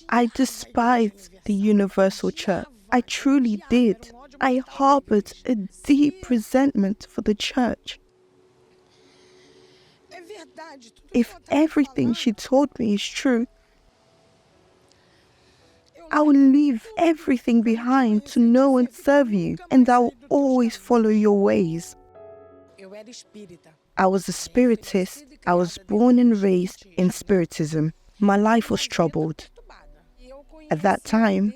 I despised the universal church. I truly did. I harbored a deep resentment for the church. If everything she told me is true, I will leave everything behind to know and serve you, and I will always follow your ways. I was a spiritist. I was born and raised in spiritism. My life was troubled. At that time,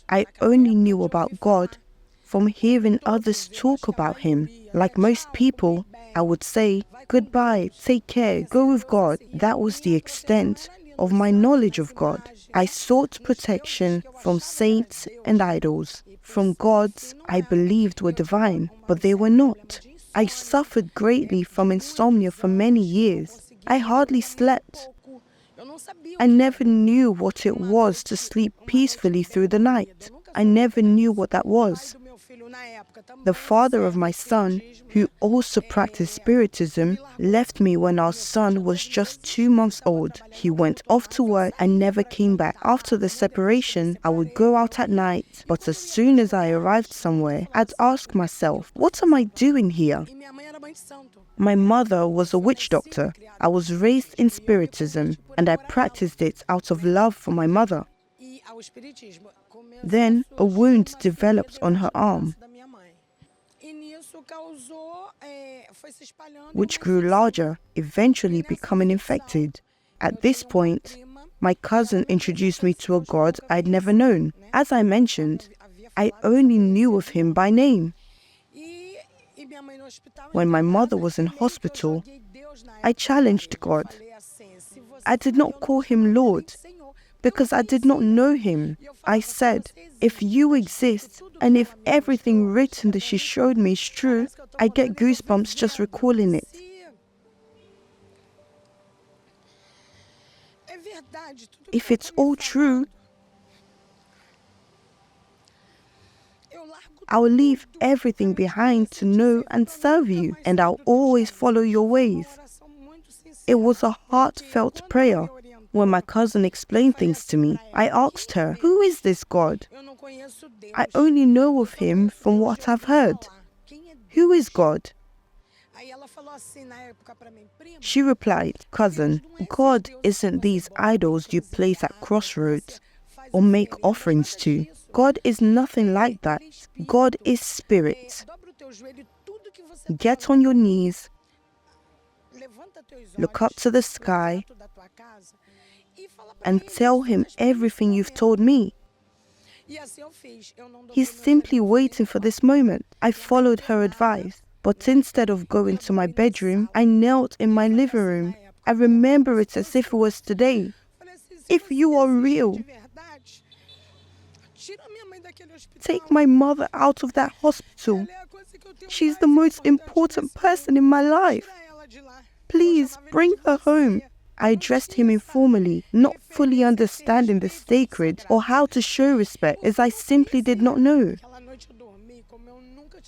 I only knew about God from hearing others talk about Him. Like most people, I would say, goodbye, take care, go with God. That was the extent of my knowledge of God. I sought protection from saints and idols, from gods I believed were divine, but they were not. I suffered greatly from insomnia for many years. I hardly slept. I never knew what it was to sleep peacefully through the night. I never knew what that was. The father of my son, who also practiced spiritism, left me when our son was just 2 months old. He went off to work and never came back. After the separation, I would go out at night, but as soon as I arrived somewhere, I'd ask myself, what am I doing here? My mother was a witch doctor. I was raised in spiritism, and I practiced it out of love for my mother. Then a wound developed on her arm, which grew larger, eventually becoming infected. At this point, my cousin introduced me to a God I'd never known. As I mentioned, I only knew of him by name. When my mother was in hospital, I challenged God. I did not call him Lord, because I did not know him. I said, if you exist, and if everything written that she showed me is true, I get goosebumps just recalling it. If it's all true, I will leave everything behind to know and serve you, and I'll always follow your ways. It was a heartfelt prayer. When my cousin explained things to me, I asked her, who is this God? I only know of him from what I've heard. Who is God? She replied, cousin, God isn't these idols you place at crossroads or make offerings to. God is nothing like that. God is spirit. Get on your knees, look up to the sky, and tell him everything you've told me. He's simply waiting for this moment. I followed her advice, but instead of going to my bedroom, I knelt in my living room. I remember it as if it was today. If you are real, take my mother out of that hospital. She's the most important person in my life. Please bring her home. I addressed him informally, not fully understanding the sacred or how to show respect, as I simply did not know.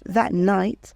That night,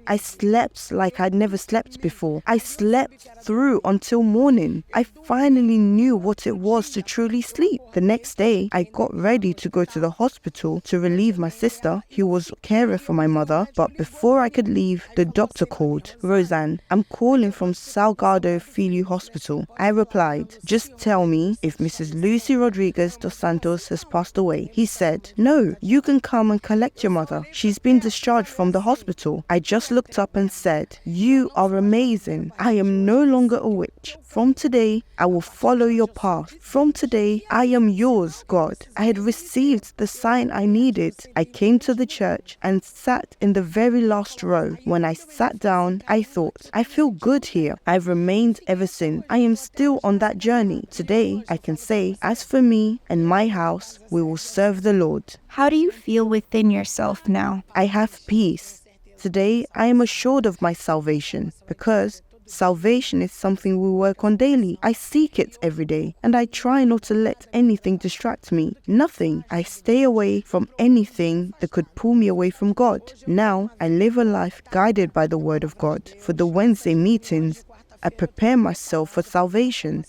I slept like I'd never slept before. I slept through until morning. I finally knew what it was to truly sleep. The next day, I got ready to go to the hospital to relieve my sister, who was carer for my mother. But before I could leave, the doctor called. Roseanne, I'm calling from Salgado Filho Hospital. I replied, just tell me if Mrs. Lucy Rodriguez dos Santos has passed away. He said, no, you can come and collect your mother. She's been discharged from the hospital. I just looked up and said, you are amazing. I am no longer a witch. From today, I will follow your path. From today, I am yours, God. I had received the sign I needed. I came to the church and sat in the very last row. When I sat down, I thought, I feel good here. I've remained ever since. I am still on that journey. Today, I can say, as for me and my house, we will serve the Lord. How do you feel within yourself now? I have peace. Today, I am assured of my salvation, because salvation is something we work on daily. I seek it every day, and I try not to let anything distract me. Nothing. I stay away from anything that could pull me away from God. Now, I live a life guided by the Word of God. For the Wednesday meetings, I prepare myself for salvation.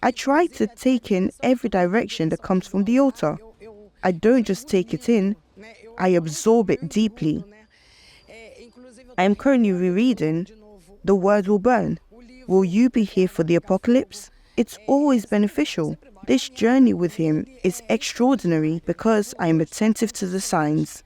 I try to take in every direction that comes from the altar. I don't just take it in, I absorb it deeply. I am currently rereading The Word Will Burn. Will you be here for the apocalypse? It's always beneficial. This journey with him is extraordinary because I am attentive to the signs.